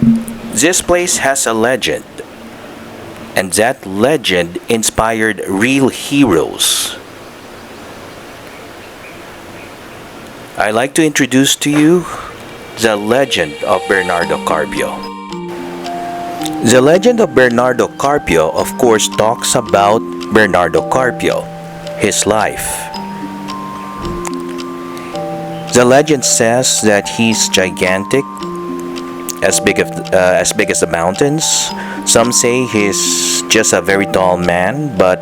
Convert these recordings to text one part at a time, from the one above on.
This place has a legend, and that legend inspired real heroes. I'd like to introduce to you the legend of Bernardo Carpio. The legend of Bernardo Carpio, of course, talks about Bernardo Carpio, his life. The legend says that he's gigantic, as big as the mountains. Some say he's just a very tall man, but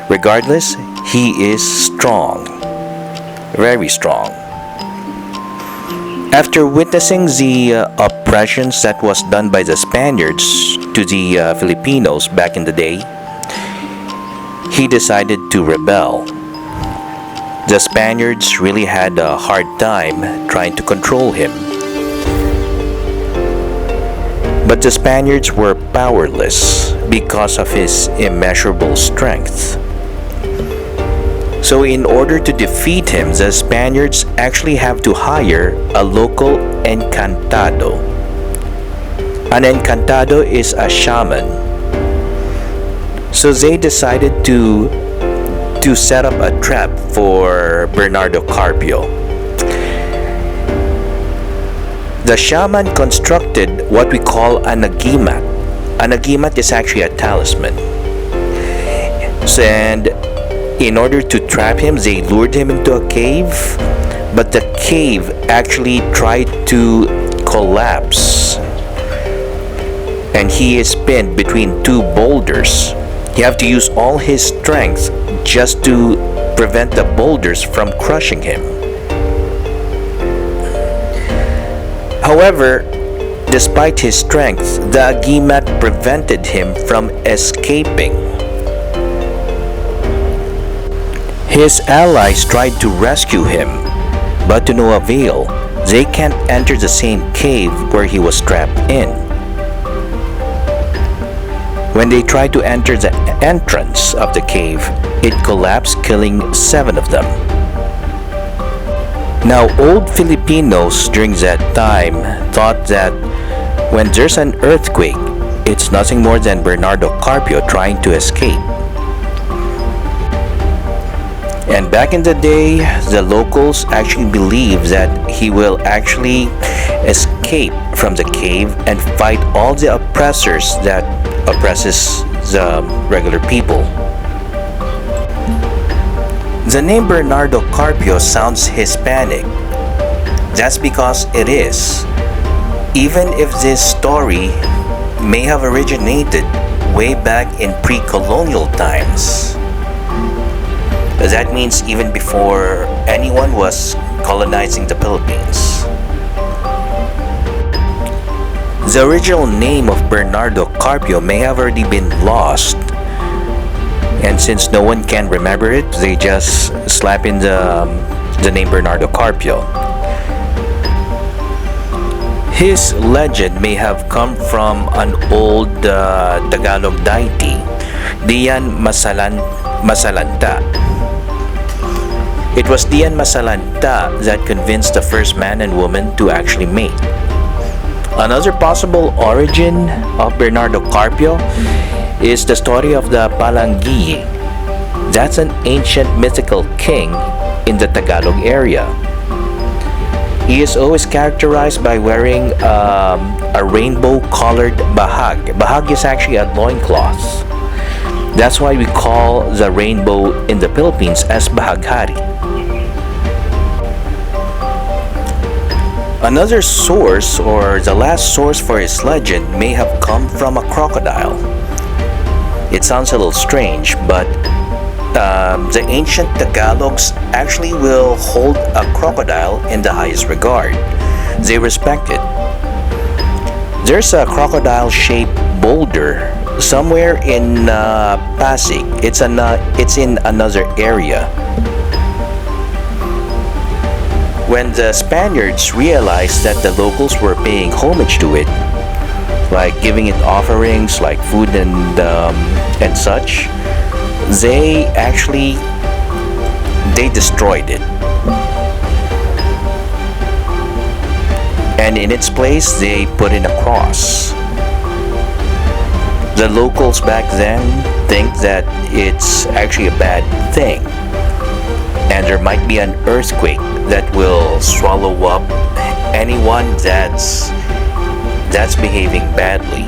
regardless, he is strong, very strong. After witnessing the oppressions that was done by the Spaniards to the Filipinos back in the day, he decided to rebel. The Spaniards really had a hard time trying to control him. But the Spaniards were powerless because of his immeasurable strength. So in order to defeat him, the Spaniards actually have to hire a local encantado. An encantado is a shaman. So they decided to set up a trap for Bernardo Carpio. The shaman constructed what we call an agimat. An agimat is actually a talisman. And in order to trap him, they lured him into a cave, but the cave actually tried to collapse. And he is pinned between two boulders. You have to use all his strength just to prevent the boulders from crushing him. However, despite his strength, the agimat prevented him from escaping. His allies tried to rescue him, but to no avail. They can't enter the same cave where he was trapped in. When they tried to enter the entrance of the cave, it collapsed, killing 7 of them. Now, old Filipinos during that time thought that when there's an earthquake, it's nothing more than Bernardo Carpio trying to escape. And back in the day, the locals actually believe that he will actually escape from the cave and fight all the oppressors that oppresses the regular people. The name Bernardo Carpio sounds Hispanic. That's because it is. Even if this story may have originated way back in pre-colonial times. That means even before anyone was colonizing the Philippines. The original name of Bernardo Carpio may have already been lost, and since no one can remember it, they just slap in the name Bernardo Carpio. His legend may have come from an old Tagalog deity, Dian Masalanta. It was Dian Masalanta that convinced the first man and woman to actually mate. Another possible origin of Bernardo Carpio is the story of the Palangui. That's an ancient mythical king in the Tagalog area. He is always characterized by wearing a rainbow-colored bahag. Bahag is actually a loincloth. That's why we call the rainbow in the Philippines as bahaghari. Another source, or the last source for his legend, may have come from a crocodile. It sounds a little strange, but the ancient Tagalogs actually will hold a crocodile in the highest regard. They respect it. There's a crocodile-shaped boulder somewhere in Pasig. It's in another area. When the Spaniards realized that the locals were paying homage to it, like giving it offerings like food and such, they destroyed it. and in its place they put in a cross. The locals back then think that it's actually a bad thing, and there might be an earthquake that will swallow up anyone that's behaving badly.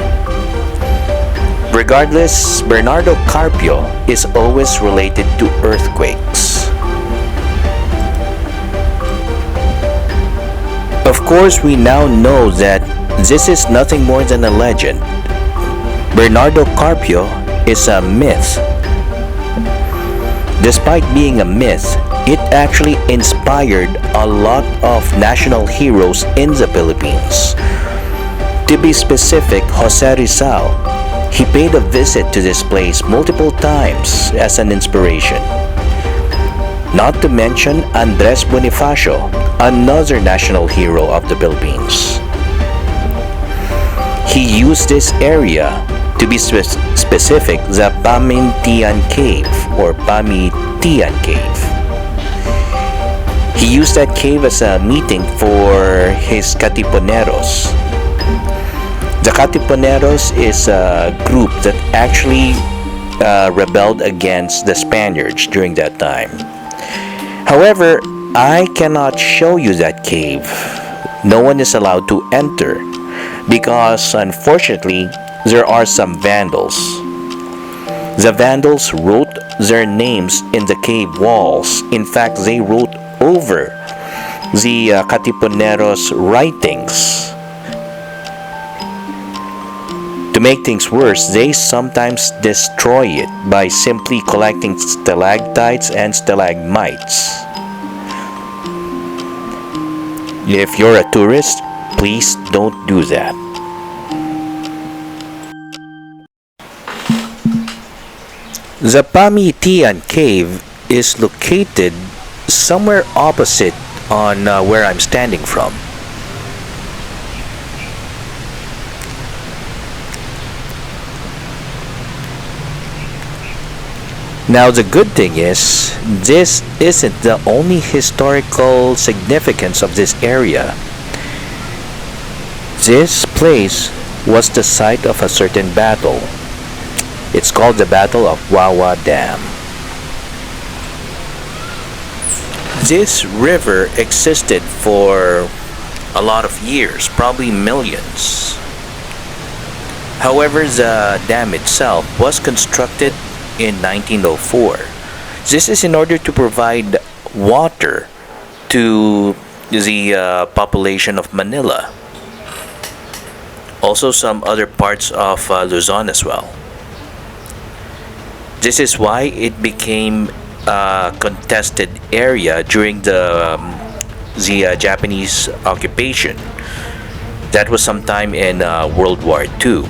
Regardless, Bernardo Carpio is always related to earthquakes. Of course, we now know that this is nothing more than a legend. Bernardo Carpio is a myth. Despite being a myth, it actually inspired a lot of national heroes in the Philippines. To be specific, Jose Rizal, he paid a visit to this place multiple times as an inspiration. Not to mention Andres Bonifacio, another national hero of the Philippines. He used this area, to be specific, the Pamintian Cave or Pamitian Cave. He used that cave as a meeting for his Katipuneros. The Katipuneros is a group that actually rebelled against the Spaniards during that time. However, I cannot show you that cave. No one is allowed to enter because, unfortunately, there are some vandals. The vandals wrote their names in the cave walls. In fact, they wrote over the Katipuneros' writings. To make things worse, they sometimes destroy it by simply collecting stalactites and stalagmites. If you're a tourist, please don't do that. The Pamitian Cave is located somewhere opposite on where I'm standing from. Now the good thing is, this isn't the only historical significance of this area. This place was the site of a certain battle. It's called the Battle of Wawa Dam. This river existed for a lot of years, probably millions. However, the dam itself was constructed in 1904. This is in order to provide water to the population of Manila. Also some other parts of Luzon as well. This is why it became a contested area during the Japanese occupation. That was sometime in World War II.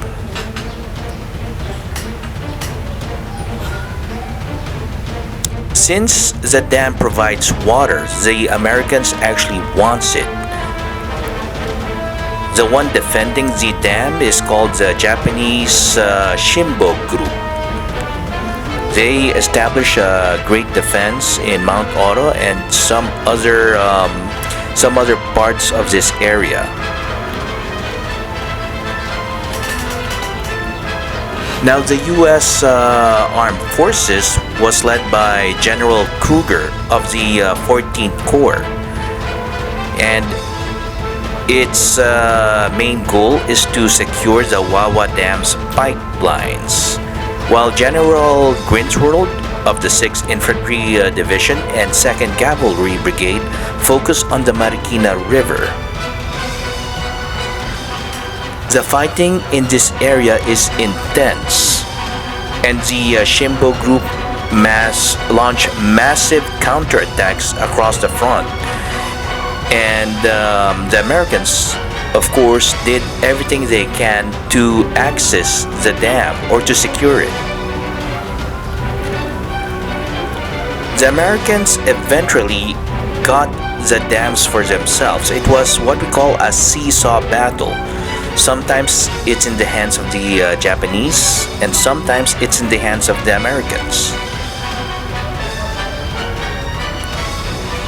Since the dam provides water, the Americans actually wants it. The one defending the dam is called the Japanese Shimbo Group. They established a great defense in Mount Oro and some other parts of this area. Now the U.S. Armed Forces was led by General Kruger of the 14th Corps, and its main goal is to secure the Wawa Dam's pipelines, while General Griswold of the 6th Infantry Division and 2nd Cavalry Brigade focused on the Marikina River. The fighting in this area is intense, and the Shimbo Group launched massive counterattacks across the front. And the Americans, of course, did everything they can to access the dam or to secure it. The Americans eventually got the dams for themselves. It was what we call a seesaw battle. Sometimes it's in the hands of the Japanese, and sometimes it's in the hands of the Americans.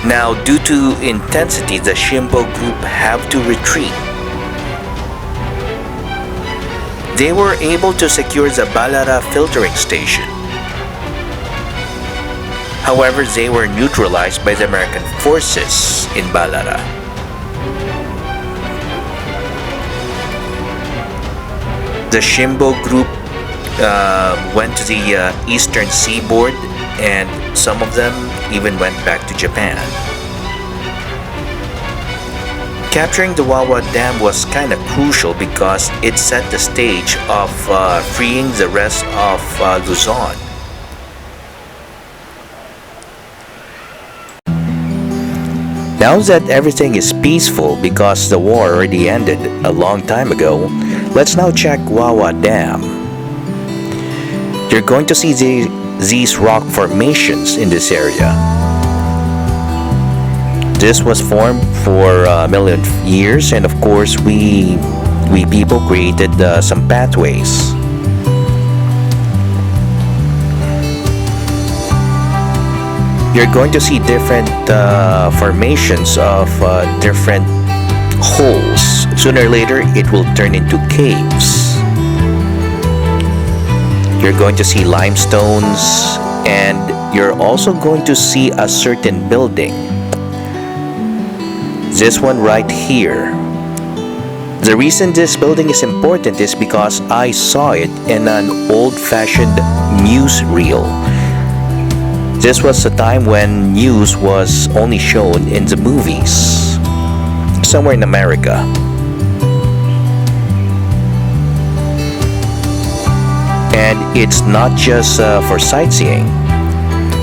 Now, due to intensity, the Shimbo group have to retreat. They were able to secure the Balara filtering station. However, they were neutralized by the American forces in Balara. The Shimbo group went to the eastern seaboard, and some of them even went back to Japan. Capturing the Wawa Dam was kind of crucial because it set the stage of freeing the rest of Luzon. Now that everything is peaceful because the war already ended a long time ago, let's now check Wawa Dam. You're going to see these rock formations in this area. This was formed for a million years, and of course we people created some pathways. You're going to see different formations of different holes. Sooner or later, it will turn into caves. You're going to see limestones, and you're also going to see a certain building. This one right here. The reason this building is important is because I saw it in an old-fashioned newsreel. This was a time when news was only shown in the movies, somewhere in America. And it's not just for sightseeing.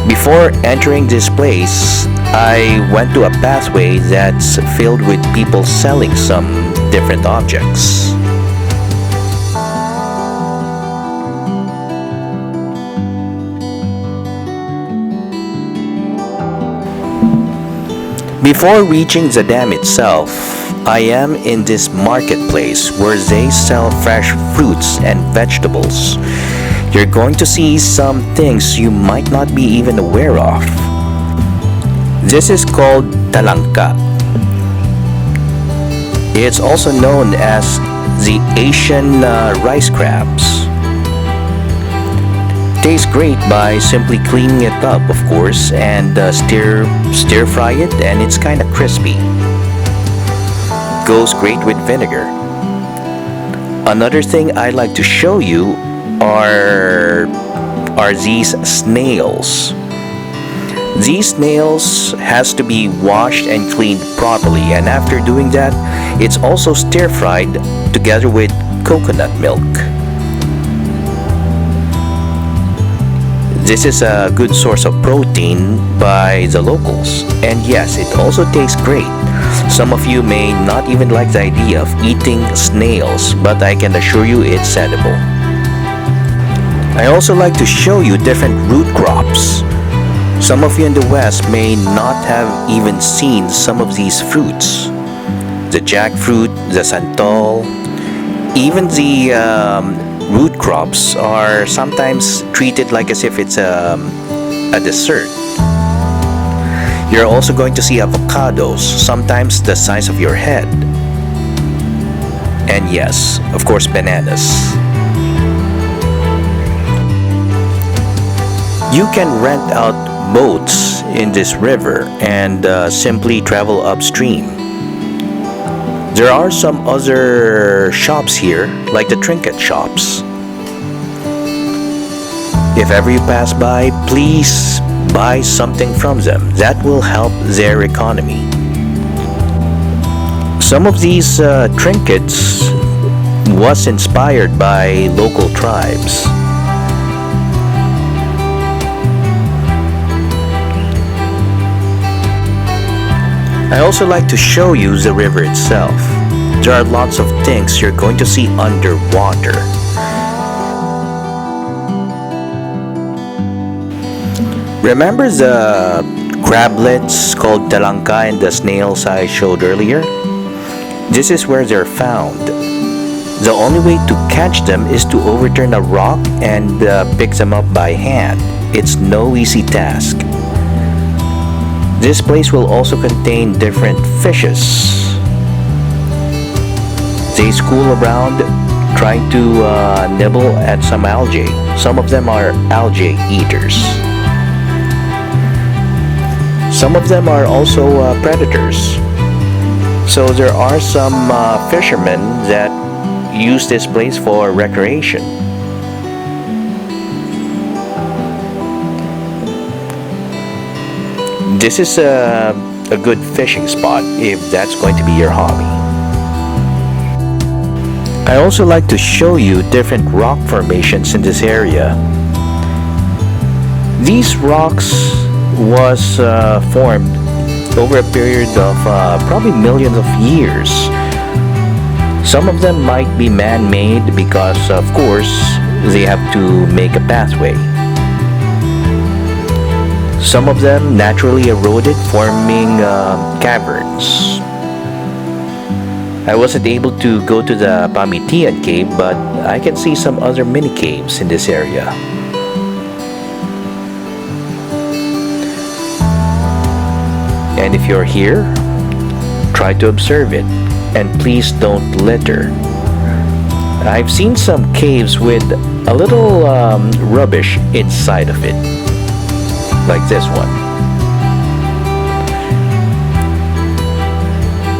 Before entering this place, I went to a pathway that's filled with people selling some different objects. Before reaching the dam itself, I am in this marketplace where they sell fresh fruits and vegetables. You're going to see some things you might not be even aware of. This is called talangka. It's also known as the Asian rice crabs. Tastes great by simply cleaning it up, of course, and stir fry it, and it's kind of crispy. Goes great with vinegar. Another thing I'd like to show you are these snails. These snails has to be washed and cleaned properly, and after doing that, it's also stir fried together with coconut milk. This is a good source of protein by the locals, and yes, it also tastes great. Some of you may not even like the idea of eating snails, but I can assure you it's edible. I also like to show you different root crops. Some of you in the West may not have even seen some of these fruits. The jackfruit, the santol, even the root crops are sometimes treated like as if it's a dessert. You're also going to see avocados, sometimes the size of your head. And yes, of course, bananas. You can rent out boats in this river and simply travel upstream. There are some other shops here, like the trinket shops. If ever you pass by, please buy something from them. That will help their economy. Some of these trinkets was inspired by local tribes. I also like to show you the river itself. There are lots of things you're going to see underwater. Remember the crablets called talangka and the snails I showed earlier? This is where they're found. The only way to catch them is to overturn a rock and pick them up by hand. It's no easy task. This place will also contain different fishes. They school around trying to nibble at some algae. Some of them are algae eaters. Some of them are also predators. So there are some fishermen that use this place for recreation. This is a good fishing spot if that's going to be your hobby. I also like to show you different rock formations in this area. These rocks was formed over a period of probably millions of years. Some of them might be man-made because, of course, they have to make a pathway. Some of them naturally eroded, forming caverns. I wasn't able to go to the Pamitian cave, but I can see some other mini caves in this area. And if you're here, try to observe it, and please don't litter. I've seen some caves with a little rubbish inside of it, like this one.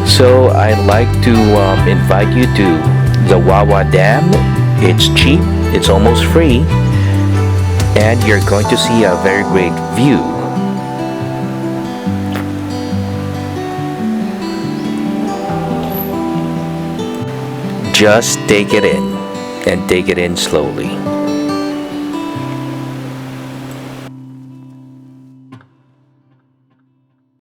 So I'd like to invite you to the Wawa Dam. It's cheap, it's almost free, and you're going to see a very great view. Just take it in, and take it in slowly.